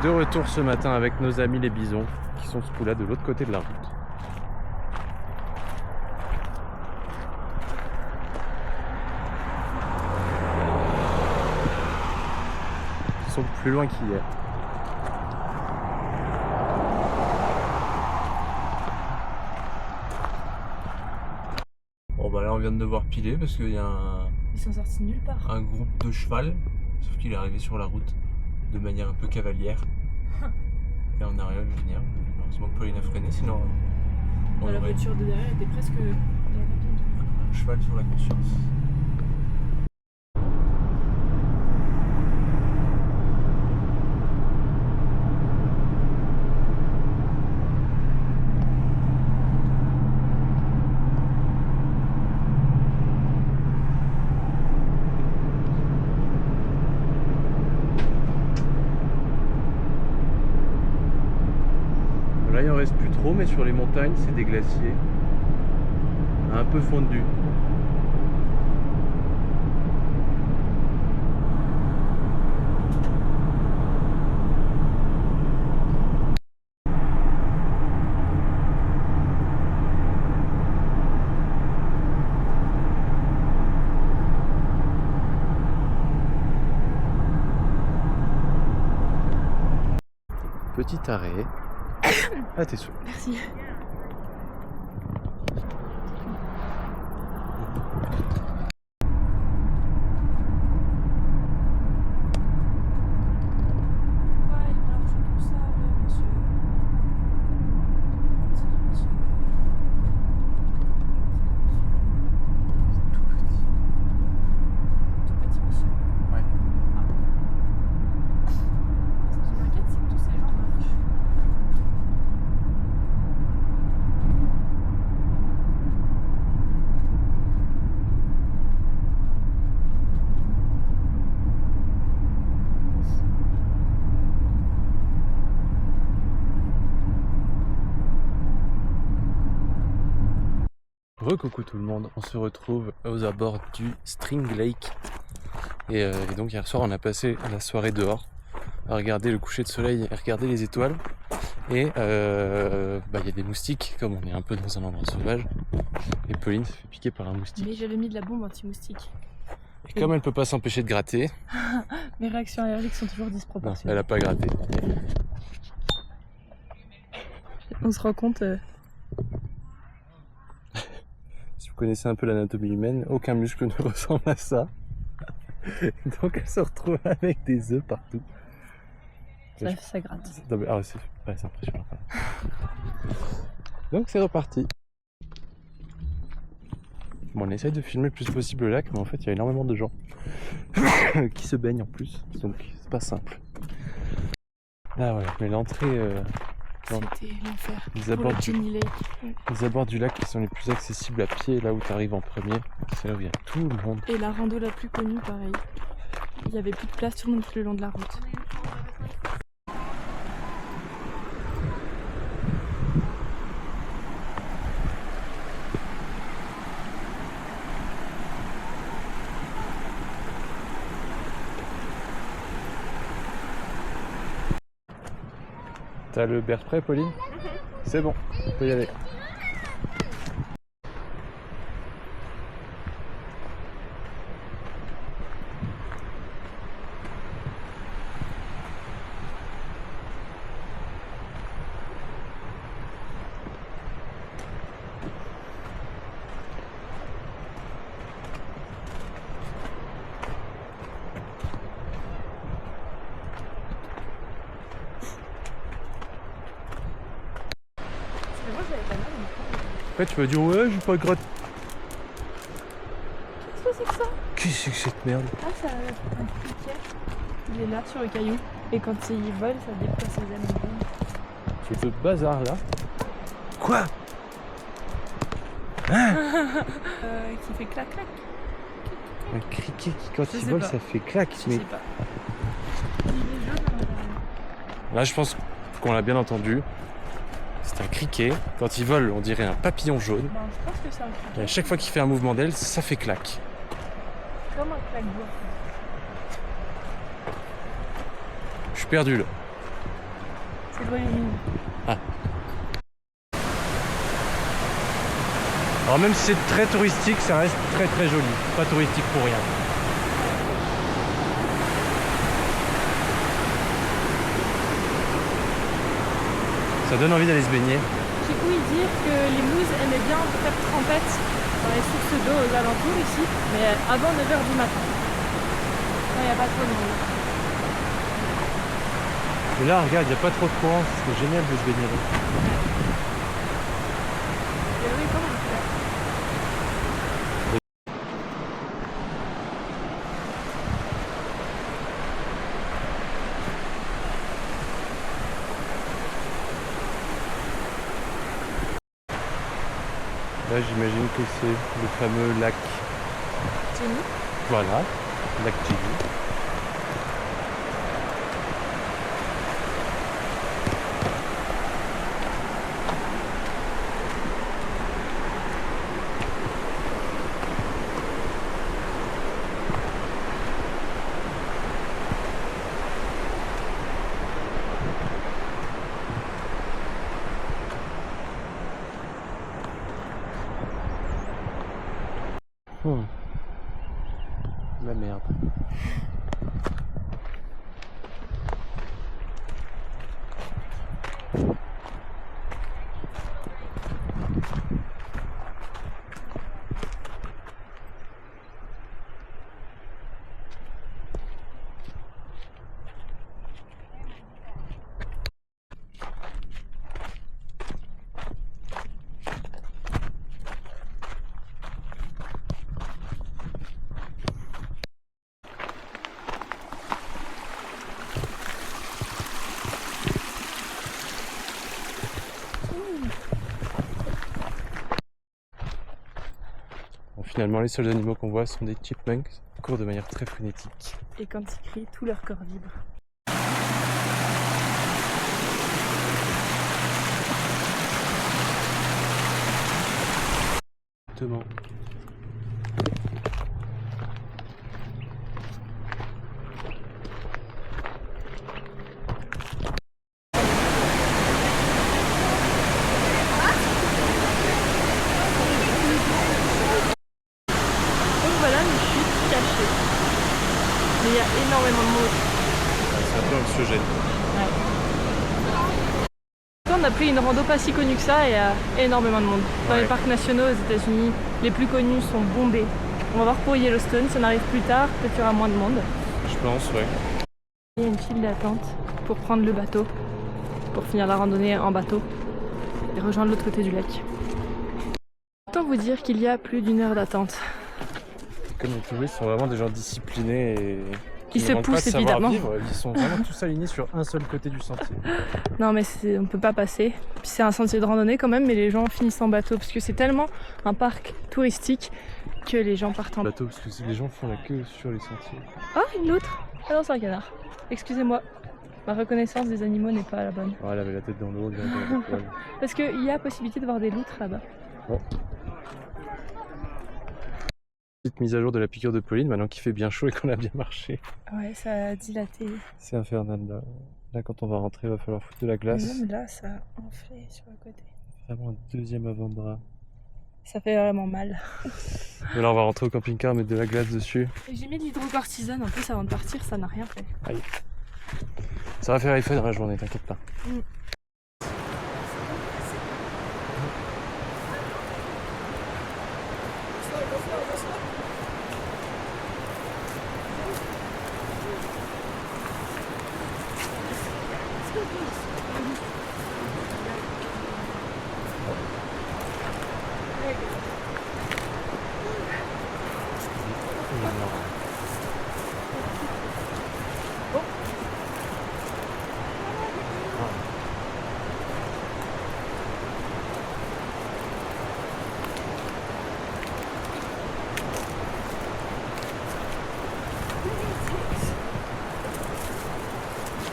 De retour ce matin avec nos amis les bisons qui sont ce coup-là de l'autre côté de la route. Ils sont plus loin qu'hier. Bon bah là on vient de devoir piler parce qu'il y a Ils sont sortis nulle part. un groupe de cheval, sauf qu'il est arrivé sur la route de manière un peu cavalière. Et on arrive à venir. Heureusement que Pauline a freiné, sinon on La aurait voiture de derrière était presque dans la rotonde. un cheval sur la conscience. Là il en reste plus trop, mais sur les montagnes c'est des glaciers un peu fondus. Petit arrêt. Ah t'es saoul. Merci. Coucou tout le monde, on se retrouve aux abords du String Lake et donc hier soir on a passé la soirée dehors à regarder le coucher de soleil et regarder les étoiles et y a des moustiques comme on est un peu dans un endroit sauvage et Pauline s'est fait piquer par un moustique. Mais j'avais mis de la bombe anti-moustique. Et comme elle peut pas s'empêcher de gratter, Mes réactions allergiques sont toujours non, disproportionnées. elle a pas gratté. On se rend compte... Si vous connaissez un peu l'anatomie humaine, aucun muscle ne ressemble à ça. Donc elle se retrouve avec des œufs partout. Ça gratte. Non, mais, c'est impressionnant. Donc c'est reparti. Bon, on essaye de filmer le plus possible le lac, mais en fait il y a énormément de gens qui se baignent en plus, donc c'est pas simple. Ah ouais, mais l'entrée... C'était l'enfer. Les abords, Ouais. les abords du lac qui sont les plus accessibles à pied, là où tu arrives en premier, c'est là où il y a tout le monde. Et la rando la plus connue, pareil. Il n'y avait plus de place, tout le monde le long de la route. T'as le bear spray, Pauline? C'est bon, on peut y aller. Après tu vas dire ouais j'ai pas gratte. Qu'est-ce que c'est que ça? Qu'est-ce que c'est que cette merde? Ah, ça un criquet. Il est là sur le caillou. Et quand il vole, ça déploie ses ailes. C'est ce bazar là. Quoi? Hein? Qui fait clac clac. Un criquet qui quand Je il sais vole pas. ça fait clac. Je Mais sais pas. Il est jaune. là je pense qu'on l'a bien entendu. C'est un criquet. Quand il vole on dirait un papillon jaune. Ben, je pense que c'est un criquet. Et à chaque fois qu'il fait un mouvement d'aile ça fait clac. Comme un claque-doigt. Je suis perdu là. C'est d'origine. Alors même si c'est très touristique, ça reste très très joli. Pas touristique pour rien. Ça donne envie d'aller se baigner. J'ai ouï dire que les Mousses aimaient bien faire trempette dans les sources d'eau aux alentours ici, mais avant 9h du matin. Quand il n'y a pas trop de monde. Et là, regarde, il n'y a pas trop de courant, c'est génial de se baigner là. Et oui, comment on fait? Là, j'imagine que c'est le fameux lac. Jenny? Voilà, lac Gili. La merde. Bon, finalement, les seuls animaux qu'on voit sont des chipmunks qui courent de manière très frénétique. Et quand ils crient, tout leur corps vibre. Exactement. Donc voilà une chute cachée. Mais il y a énormément de monde. C'est un peu anxiogène. On a pris une rando pas si connue que ça et il y a énormément de monde. Dans les parcs nationaux aux États-Unis, les plus connus sont bombés. On va voir pour Yellowstone, si on arrive plus tard, peut-être qu'il y aura moins de monde. Je pense, ouais. Il y a une file d'attente pour prendre le bateau, pour finir la randonnée en bateau et rejoindre l'autre côté du lac. Autant vous dire qu'il y a plus d'1 heure d'attente. Comme les touristes sont vraiment des gens disciplinés et Ils se poussent évidemment. Ils sont vraiment tous alignés sur un seul côté du sentier. Non mais on peut pas passer. Puis c'est un sentier de randonnée quand même, mais les gens finissent en bateau parce que c'est tellement un parc touristique que les gens partent en bateau. Bateau, parce que les gens font la queue sur les sentiers. Ah, une loutre. Ah non, c'est un canard. Excusez-moi, ma reconnaissance des animaux n'est pas la bonne. Oh, elle avait la tête dans l'eau, elle vient dans la poêle. Parce qu'il y a possibilité de voir des loutres là-bas. Bon. Petite mise à jour de la piqûre de Pauline, maintenant qu'il fait bien chaud et qu'on a bien marché. Ouais, ça a dilaté. C'est infernal là. Là, quand on va rentrer, il va falloir foutre de la glace. Et même là, ça a enflé sur le côté. Vraiment un deuxième avant-bras. Ça fait vraiment mal. Mais là, on va rentrer au camping-car, mettre de la glace dessus. Et j'ai mis de l'hydrocortisone en plus avant de partir, ça n'a rien fait. Aïe. Ça va faire effet dans la journée, t'inquiète pas.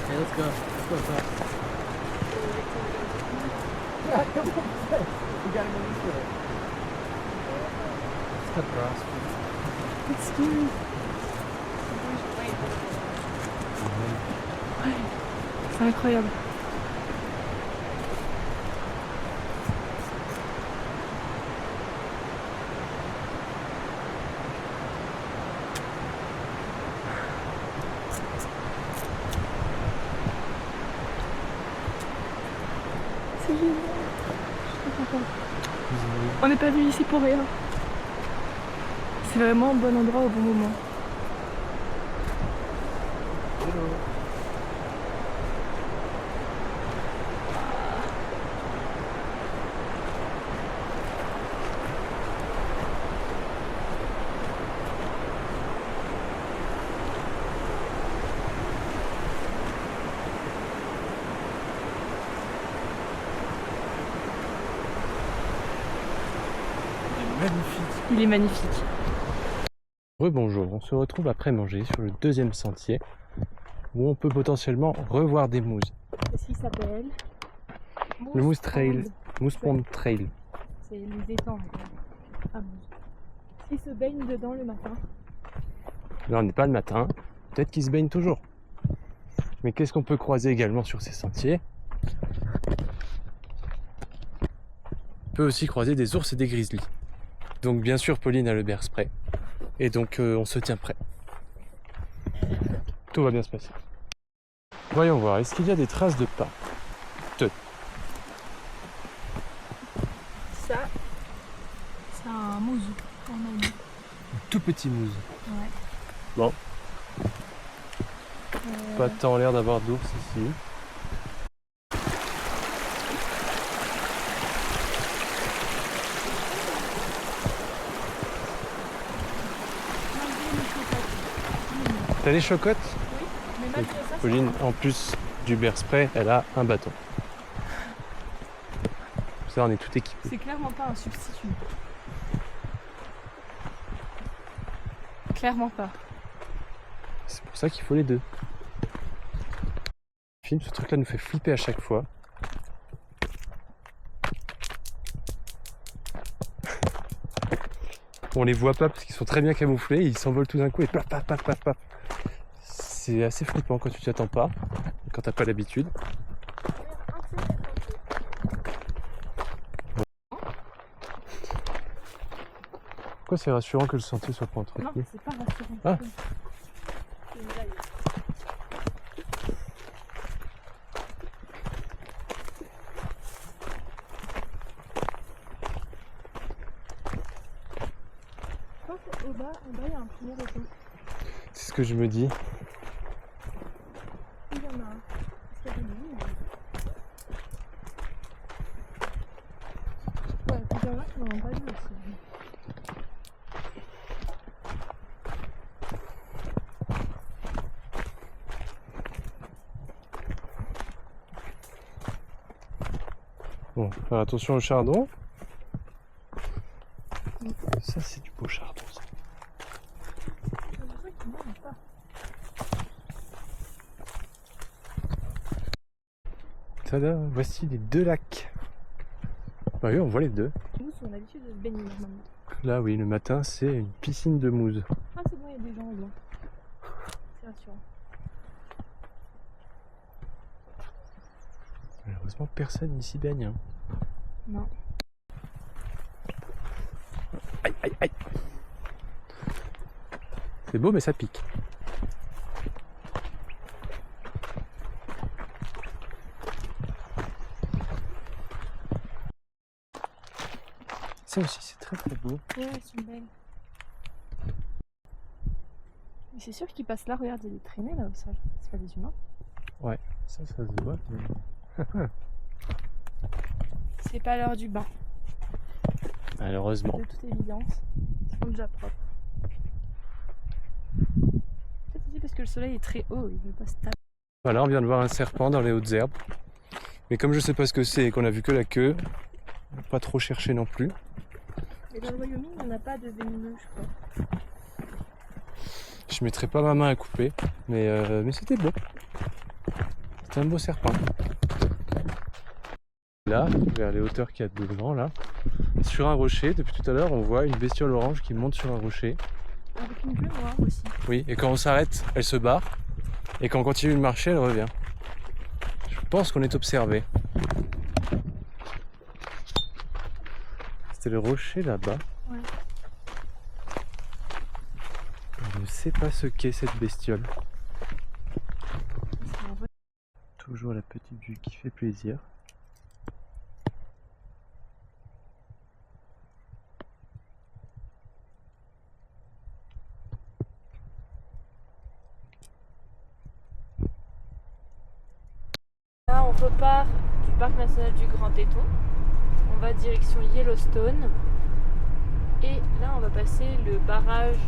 Okay, let's go. Let's go fast. We gotta go this way. Let's cut across. It's scary. Ouais, c'est incroyable. trop content. On n'est pas venu ici pour rien. C'est vraiment un bon endroit au bon moment. Magnifique. Il est magnifique. Rebonjour, on se retrouve après manger sur le deuxième sentier où on peut potentiellement revoir des mouses. Qu'est-ce qu'il s'appelle? Le Moose Trail, Moose Pond Trail. C'est les étangs. Ah bon. S'il se baigne dedans le matin. Là on n'est pas le matin, peut-être qu'ils se baignent toujours. Mais qu'est-ce qu'on peut croiser également sur ces sentiers? On peut aussi croiser des ours et des grizzlies. Donc bien sûr Pauline a le bear spray. Et donc on se tient prêt. Tout va bien se passer. Voyons voir, est-ce qu'il y a des traces de pas? Ça, c'est un mouse. Tout petit mousse. Ouais. Bon. Pas tant l'air d'avoir d'ours ici. T'as des chocottes? Oui, mais malgré ça, Pauline, en plus du bear spray, elle a un bâton. Ça, on est tout équipé. c'est clairement pas un substitut. Clairement pas. C'est pour ça qu'il faut les deux. Ce truc-là nous fait flipper à chaque fois. On les voit pas parce qu'ils sont très bien camouflés, ils s'envolent tout d'un coup et paf paf paf paf paf. C'est assez flippant quand tu t'y attends pas, quand t'as pas l'habitude. Pourquoi c'est rassurant que le sentier soit pas Non, entretenu? c'est pas rassurant. Ah. C'est une blague. Je pense qu'au bas, il y a un premier auto. C'est ce que je me dis. Il y en a un. Est-ce qu'il y a des lignes? Ouais, il y en a qui n'en ont pas vu aussi. Bon, faut faire attention au chardon. Ça, c'est du beau chardon, ça. Tada, voici les deux lacs. Bah oui, on voit les deux. Nous, on a l'habitude de se baigner normalement. Là, oui, le matin, c'est une piscine de mousse. Ah, c'est bon, il y a des gens au blanc. C'est rassurant. Malheureusement, personne n'y s'y baigne. Hein. Non. Aïe, aïe, aïe. C'est beau, mais ça pique. Ça aussi, c'est très très beau. Ouais, elles sont belles. Mais c'est sûr qu'ils passent là, regarde, il y a des traînées là au sol. C'est pas des humains. Ouais, ça se voit. Mais... C'est pas l'heure du bain. Malheureusement. De toute évidence, ils sont déjà propres. Peut-être aussi parce que le soleil est très haut, il veut pas se taper. Voilà, on vient de voir un serpent dans les hautes herbes. Mais comme je sais pas ce que c'est et qu'on a vu que la queue, on va pas trop chercher non plus. Et dans le Wyoming, il n'y en a pas de venimeux, je crois. Je mettrai pas ma main à couper, mais c'était beau. C'était un beau serpent. Là, vers les hauteurs qu'il y a devant, là, sur un rocher, depuis tout à l'heure, on voit une bestiole orange qui monte sur un rocher. Avec une queue noire aussi. Oui, et quand on s'arrête, elle se barre. Et quand on continue de marcher, elle revient. Je pense qu'on est observé. C'était le rocher là-bas. Ouais. Je ne sais pas ce qu'est cette bestiole. C'est un vrai- Toujours la petite vue qui fait plaisir. repart du parc national du Grand Teton. On va direction Yellowstone. Et là, on va passer le barrage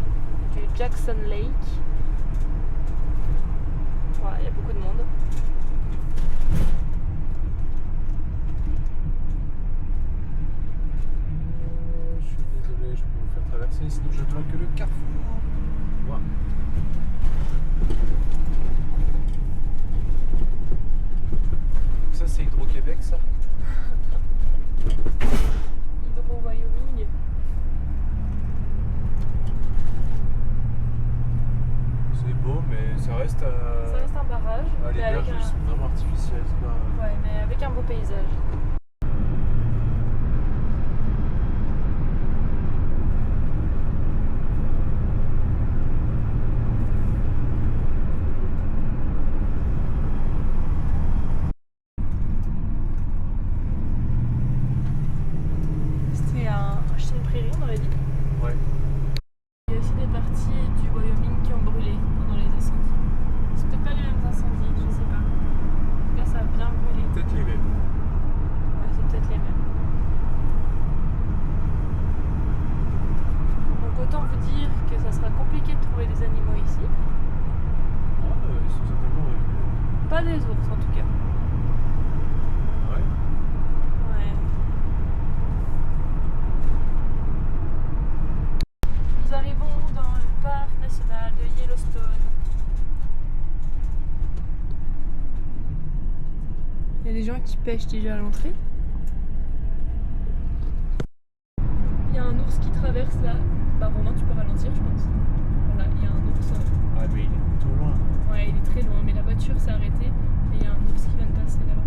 du Jackson Lake. Voilà, il y a beaucoup de monde. Je suis désolé, je peux vous faire traverser, sinon je dois que le carrefour. Wow. Donc ça c'est Hydro-Québec ça? Hydro-Wyoming. C'est beau mais ça reste Ça reste un barrage. les mais avec berges un... sont vraiment artificielles. C'est pas... Ouais, mais avec un beau paysage. C'était une prairie, on aurait dit. Ouais. Il y a aussi des parties du Wyoming qui ont brûlé pendant les incendies. C'est peut-être pas les mêmes incendies, je sais pas. En tout cas, ça a bien brûlé. Peut-être les mêmes. Ouais, c'est peut-être les mêmes. Donc autant vous dire que ça sera compliqué de trouver des animaux ici. Ah, ils sont certainement revenus. Pas des ours en tout cas. Ouais. Ouais. Nous arrivons dans le parc national de Yellowstone. Il y a des gens qui pêchent déjà à l'entrée. Il y a un ours qui traverse là. Bah Romain, tu peux ralentir je pense. Voilà, il y a un ours. Ah mais il est tout loin. Ouais, il est très loin, mais la voiture s'est arrêtée et il y a un ours qui vient de passer là-bas.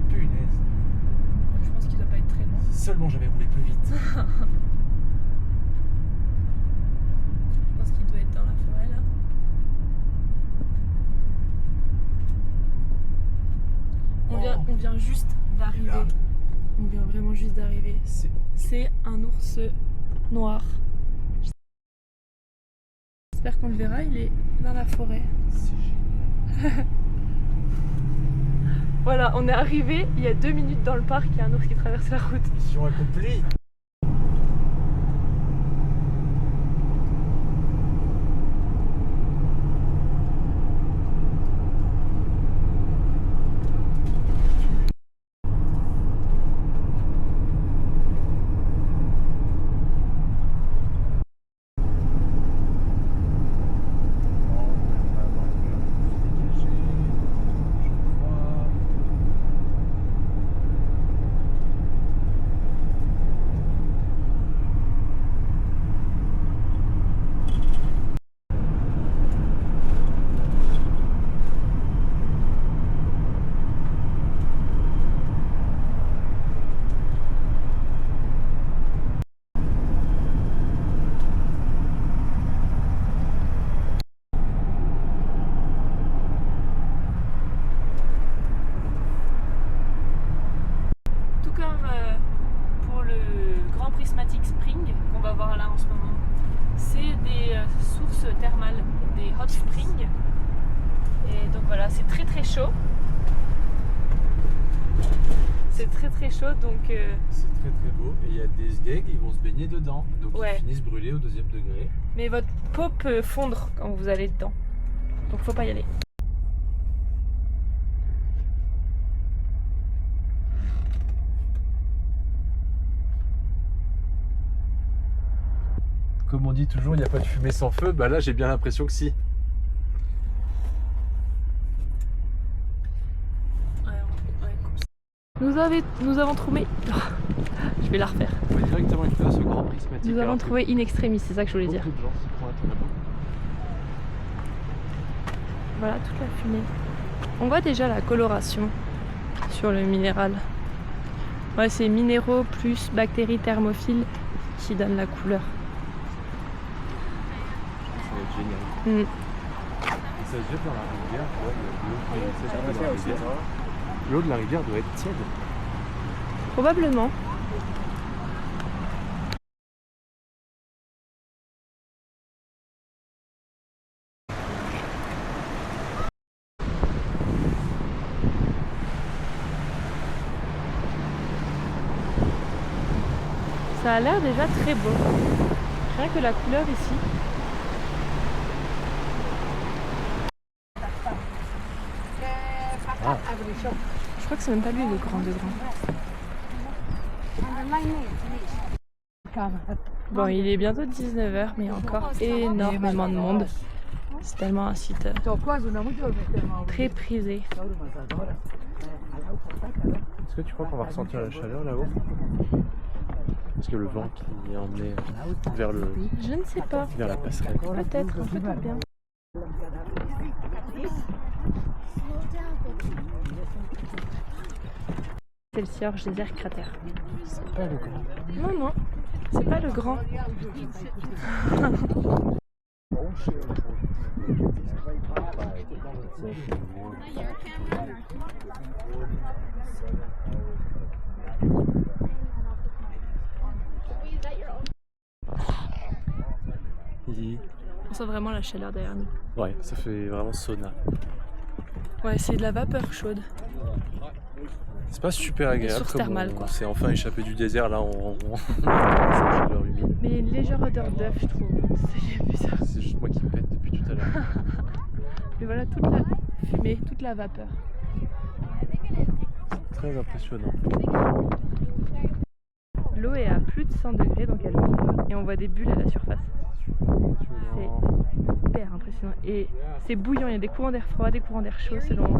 Punaise. Je pense qu'il doit pas être très loin. Si seulement j'avais roulé plus vite. Je pense qu'il doit être dans la forêt là. On vient juste d'arriver. Là. On vient vraiment juste d'arriver. C'est un ours noir. J'espère qu'on le verra, il est dans la forêt. C'est génial. Voilà, on est arrivé il y a 2 minutes dans le parc, il y a un ours qui traverse la route. Mission accomplie. Prismatic Spring qu'on va voir là en ce moment. C'est des sources thermales, des hot springs. Et donc voilà, c'est très très chaud. C'est très très chaud donc... C'est très très beau et il y a des sgegs, ils vont se baigner dedans. Donc ouais. Ils finissent brûlés au 2e degré. Mais votre peau peut fondre quand vous allez dedans. Donc faut pas y aller. Comme on dit toujours, il n'y a pas de fumée sans feu. Bah là, j'ai bien l'impression que si. Nous avons trouvé... Je vais la refaire. On va directement être là, ce grand prismatique. Nous avons trouvé in extremis, c'est ça que je voulais dire. Beaucoup de gens s'y pointent, on a beaucoup. Voilà toute la fumée. On voit déjà la coloration sur le minéral. Ouais, c'est minéraux plus bactéries thermophiles qui donnent la couleur. Ça va être génial. Mm. Et ça se jette dans la rivière, l'eau de la rivière doit être tiède. Probablement. Ça a l'air déjà très beau. Rien que la couleur ici. Ah. Je crois que c'est même pas lui le grand de grand. Bon, il est bientôt 19h, mais il y a encore énormément de monde. C'est tellement un site très prisé. Est-ce que tu crois qu'on va ressentir la chaleur là-haut? Parce que le vent qui est emmené vers Je ne sais pas. la passerelle. Peut-être, peut-être bien. Excelsior Geyser Crater. C'est pas le grand. Non, non, c'est pas le grand. On sent vraiment la chaleur derrière nous. Ouais, ça fait vraiment sauna. Ouais, c'est de la vapeur chaude. C'est pas super agréable. source thermale, quoi. On s'est enfin échappé du désert là, cette chaleur humide. Mais une légère odeur d'œuf, je trouve. C'est bizarre. C'est juste moi qui pète depuis tout à l'heure. Mais voilà toute la fumée, toute la vapeur. Très impressionnant. L'eau est à plus de 100 degrés, donc elle monte et on voit des bulles à la surface. C'est hyper impressionnant. Et c'est bouillant, il y a des courants d'air froid, des courants d'air chaud selon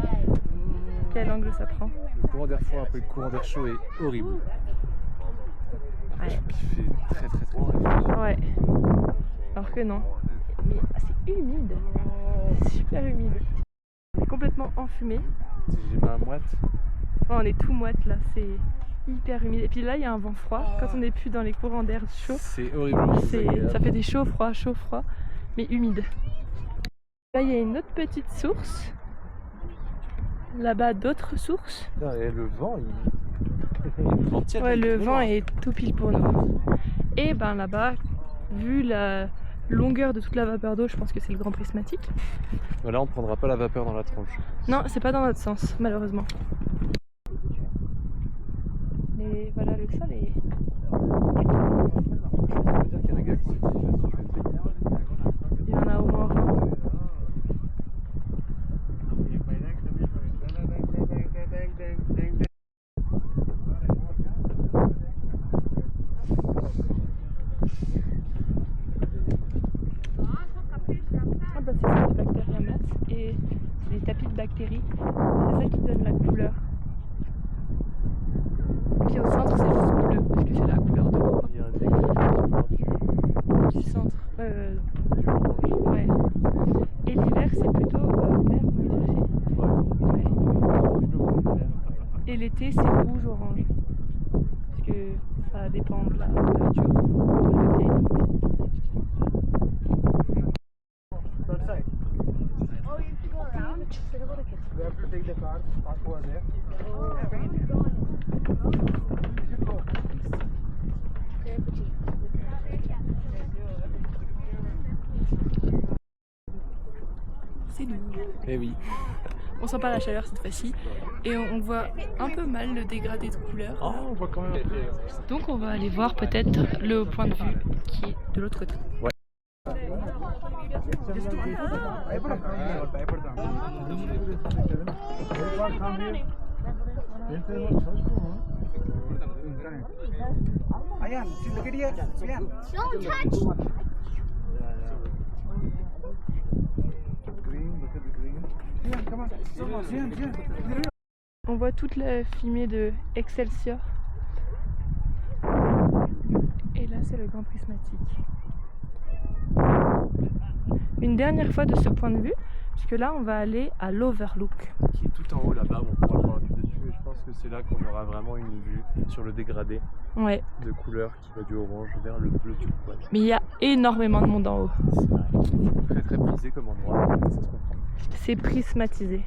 quel angle ça prend. Le courant d'air froid après le courant d'air chaud est horrible. Ouais. Il fait très très très froid. Ouais. Alors que non. Mais c'est humide. C'est super humide. On est complètement enfumé. J'ai les mains moites. Ouais, on est tout moite là, c'est hyper humide. Et puis là, il y a un vent froid. Quand on n'est plus dans les courants d'air chaud, C'est horriblement désagréable. ça fait des chauds froids, mais humides. Là, il y a une autre petite source. Là-bas, d'autres sources. Et le vent, le vent tiède. Ouais, le vent est tout pile pour nous. Et ben là-bas, vu la longueur de toute la vapeur d'eau, je pense que c'est le grand prismatique. Voilà, on prendra pas la vapeur dans la tronche. Non, c'est pas dans notre sens, malheureusement. Mais voilà, le sol est... Il y a des gars qui se disent, vas-y, je vais te payer. Il y en a au moins 20. Ah bah c'est ça, les bactériamas, et c'est des tapis de bactéries. C'est ça qui donne la couleur. Et puis au centre, c'est juste bleu, parce que c'est la couleur de l'eau. Il y a un dégât Du centre. du orange. Ouais. Et l'hiver, c'est plutôt vert, on dirait. Ouais. Et l'été, c'est rouge-orange. Parce que ça dépend de la température, de la bactérie. Outside. Oh, you can go around. We have to take the car, park over there. C'est doux. Eh oui. On sent pas la chaleur cette fois-ci. Et on voit un peu mal le dégradé de couleur. Oh, on voit quand même un peu. Donc on va aller voir peut-être le point de vue qui est de l'autre côté. Ouais. Ayan, look at here. Ayan. Don't touch. Green, look at the green. Ayan, come on. Ayan, Ayan. On voit toute la fumée de Excelsior. Et là c'est le grand prismatique. Une dernière fois de ce point de vue, puisque là on va aller à l'Overlook. Qui est tout en haut là-bas, on pourra le voir du dessus. Et je pense que c'est là qu'on aura vraiment une vue sur le dégradé Ouais, de couleur qui va du orange vers le bleu turquoise. mais il y a énormément de monde en haut. C'est très très prisé comme endroit, ça se comprend. C'est prismatisé.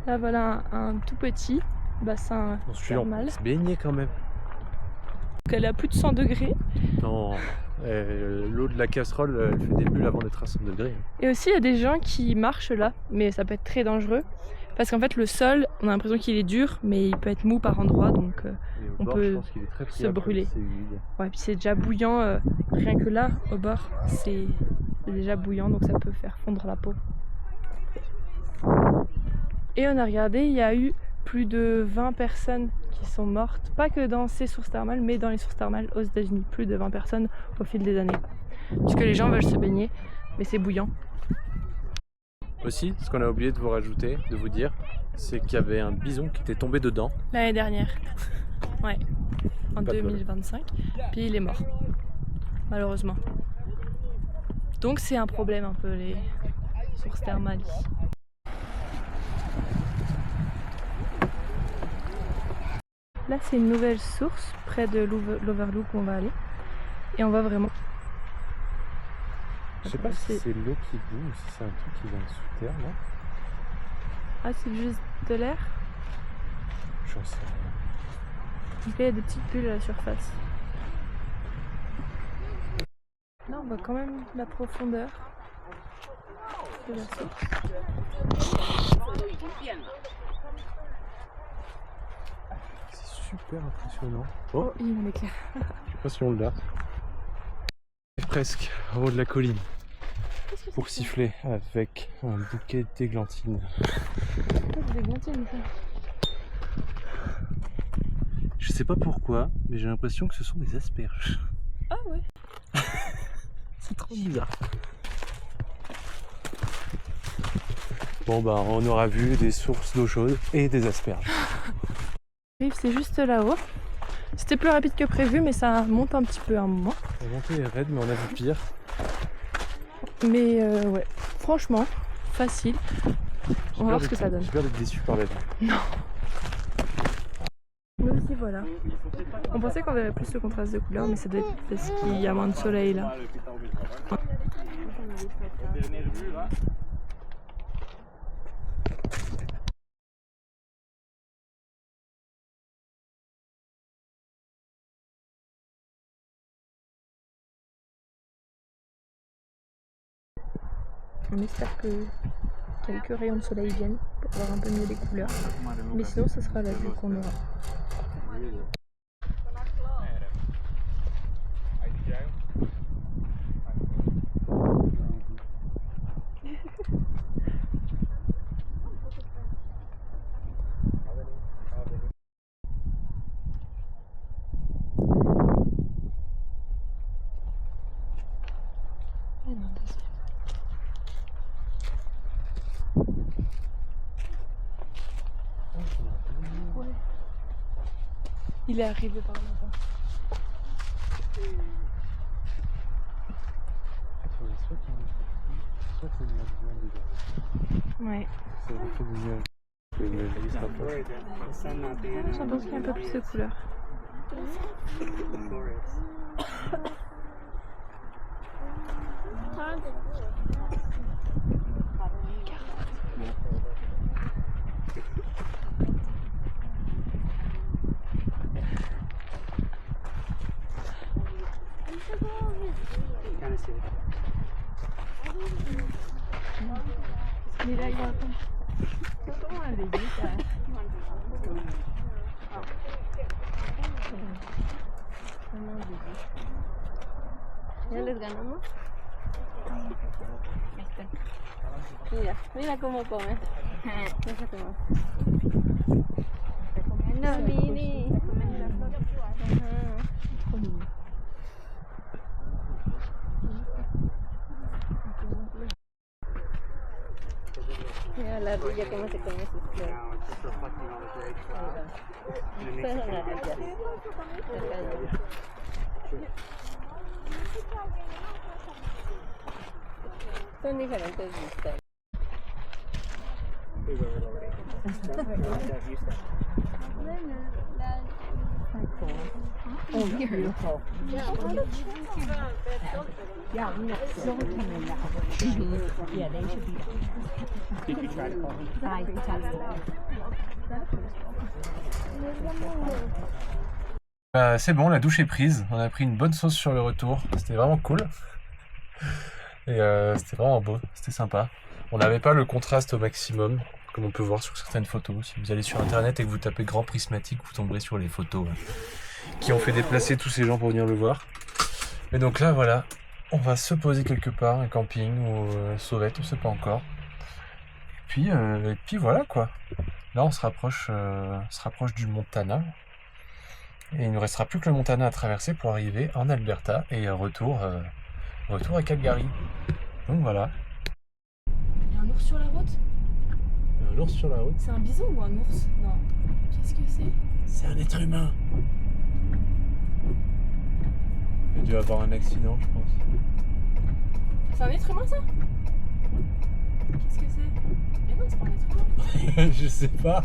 Là voilà un tout petit bassin Ensuite, on thermal. peut se baigner quand même. Donc elle est à plus de 100 degrés. Non, l'eau de la casserole, elle fait des bulles avant d'être à 100 degrés. Et aussi il y a des gens qui marchent là, mais ça peut être très dangereux. Parce qu'en fait le sol, on a l'impression qu'il est dur, mais il peut être mou par endroits, donc on bord, peut je pense qu'il est très se friable, brûler. c'est humide. Ouais, puis c'est déjà bouillant, rien que là, au bord, c'est déjà bouillant, donc ça peut faire fondre la peau. Et on a regardé, il y a eu plus de 20 personnes qui sont mortes, pas que dans ces sources thermales, mais dans les sources thermales aux États-Unis. Plus de 20 personnes au fil des années. Puisque les gens veulent se baigner, mais c'est bouillant. Aussi, ce qu'on a oublié de vous rajouter, de vous dire, c'est qu'il y avait un bison qui était tombé dedans. L'année dernière. Ouais. En Pas de 2025. Puis il est mort. Malheureusement. Donc c'est un problème un peu les sources thermales ici. Là c'est une nouvelle source près de l'Overlook où on va aller. Et on va vraiment... Je sais pas si c'est l'eau qui boue ou si c'est un truc qui vient sous terre, non? Ah, c'est juste de l'air? J'en sais rien. Donc là, il y a des petites bulles à la surface. Là, on voit quand même la profondeur de la source. C'est super impressionnant. Oh, il y a un éclair. Je sais pas si on l'a. Presque au haut de la colline pour siffler avec un bouquet d'églantines. Des églantines, ça. Je sais pas pourquoi, mais j'ai l'impression que ce sont des asperges. Ah ouais. C'est trop bizarre. Bon bah on aura vu des sources d'eau chaude et des asperges. C'est juste là-haut. C'était plus rapide que prévu, mais ça monte un petit peu à un moment. La montée est raide, mais on a vu pire. Mais ouais, franchement, facile. On va voir ce que ça donne. J'ai peur d'être déçu par la vue. Non. Nous aussi, voilà. On pensait qu'on verrait plus le contraste de couleurs, mais c'est parce qu'il y a moins de soleil là. On espère que quelques rayons de soleil viennent pour voir un peu mieux les couleurs. Mais sinon, ce sera la vue qu'on aura. Ouais. Il est arrivé par là-bas. Ouais. J'en pense qu'il y a un peu plus de couleurs. Mais là, il va attendre. Comment elle est vite, hein? ¿Ya les ganamos? Ahí está. Mira, mira cómo come. Déjate más. Está comiendo Mini. Está comiendo las dos. Mira la ardilla cómo se come sus flores. Estas son ardillas. Son diferentes vistas. Oh, beautiful. Yeah, so yeah, they should be. Did you try to call him? I texted them. C'est bon, la douche est prise. On a pris une bonne sauce sur le retour. C'était vraiment cool. Et c'était vraiment beau. C'était sympa. On n'avait pas le contraste au maximum comme on peut voir sur certaines photos. Si vous allez sur internet et que vous tapez grand prismatique, vous tomberez sur les photos qui ont fait déplacer tous ces gens pour venir le voir. Et donc là voilà, on va se poser quelque part, un camping ou sauvette, on sait pas encore. Et puis voilà quoi. Là on se rapproche du Montana. Et il ne nous restera plus que le Montana à traverser pour arriver en Alberta et retour à Calgary. Donc voilà. Il y a un ours sur la route? Un ours sur la route. C'est un bison ou un ours? Non. Qu'est-ce que c'est? C'est un être humain. Il a dû avoir un accident, je pense. C'est un être humain ça? Qu'est-ce que c'est? Mais non, c'est pas un être humain. Je sais pas.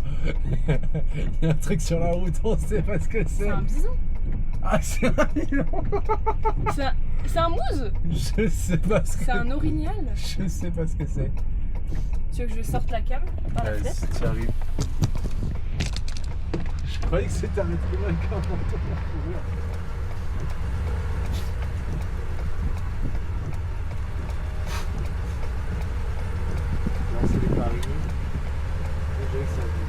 Il y a un truc sur la route, on sait pas ce que c'est. C'est un bison? Ah, c'est un bison. C'est un mouse? Je sais pas ce que C'est un orignal? Je sais pas ce que c'est. Tu veux que je sorte la cam par la fenêtre? Si tu arrives. Je croyais que c'était un être humain quand on Là, c'est les Paris. Je dirais que c'est un bison.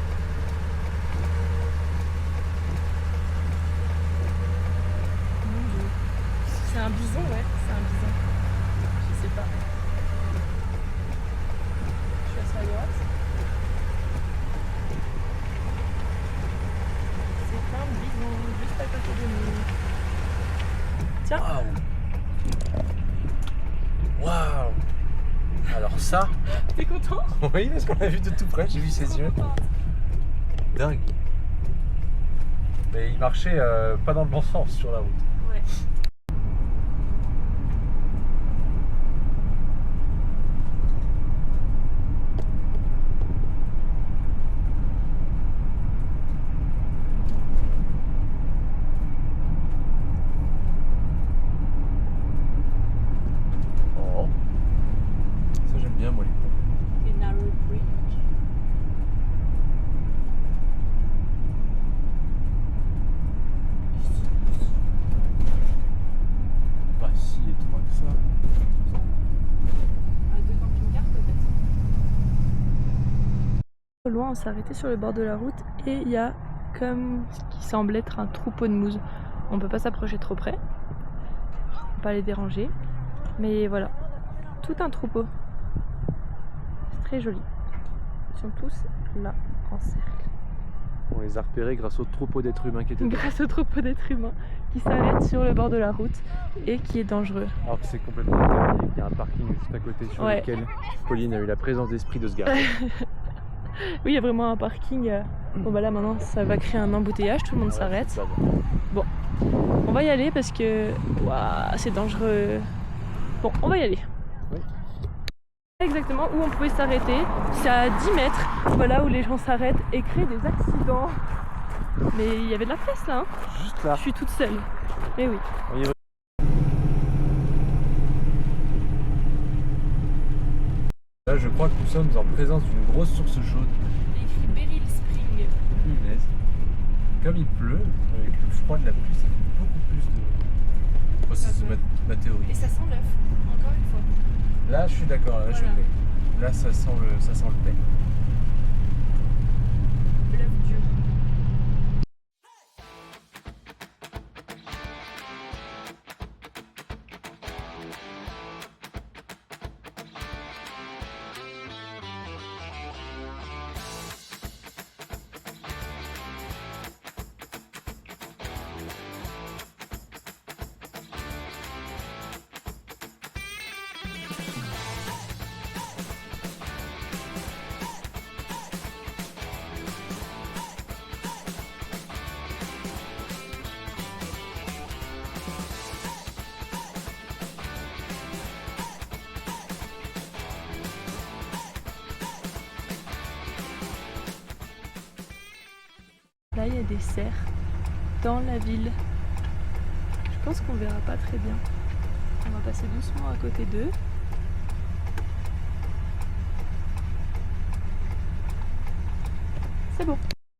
C'est un bison, ouais, c'est un bison. Je sais pas. Je suis assez à droite. C'est un bison, juste à côté de nous. Tiens. Waouh! Waouh! Alors ça, T'es content? oui, parce qu'on l'a vu de tout près, j'ai vu ses yeux. Dingue. Mais il marchait pas dans le bon sens sur la route. Ouais. Oh. Ça j'aime bien moi les ponts. Et narrow bridge. Pas si étroit que ça. À deux camping-cars peut-être. Au loin, on s'est arrêté sur le bord de la route et il y a comme ce qui semble être un troupeau de mouses. On peut pas s'approcher trop près, on peut pas les déranger, mais voilà, tout un troupeau. C'est très joli. Ils sont tous là en cercle. On les a repérés grâce au troupeau d'êtres humains qui étaient dedans. Grâce au troupeau d'êtres humains qui s'arrête sur le bord de la route et qui est dangereux. Alors que c'est complètement interdit, il y a un parking juste à côté sur Ouais. lequel Pauline a eu la présence d'esprit de se garer. Oui, il y a vraiment un parking. Bon bah là maintenant ça va créer un embouteillage, tout le monde s'arrête. On va y aller parce que ouah, c'est dangereux. Bon, on va y aller. Oui. Exactement où on pouvait s'arrêter, c'est à 10 mètres, voilà où les gens s'arrêtent et créent des accidents. Mais il y avait de la place là, hein. Juste là. Je suis toute seule. Mais oui. On y va. Là je crois que nous sommes en présence d'une grosse source chaude. Il écrit Beryl Spring. Punaise. Comme il pleut, avec le froid de la pluie, ça fait beaucoup plus de... Enfin, c'est ma théorie. Et ça sent l'œuf, encore une fois. Là je suis d'accord, là je Voilà. l'ai. Là ça sent le pain. L'œuf dur. Là, il y a des cerfs dans la ville. Je pense qu'on verra pas très bien. On va passer doucement à côté d'eux. C'est bon.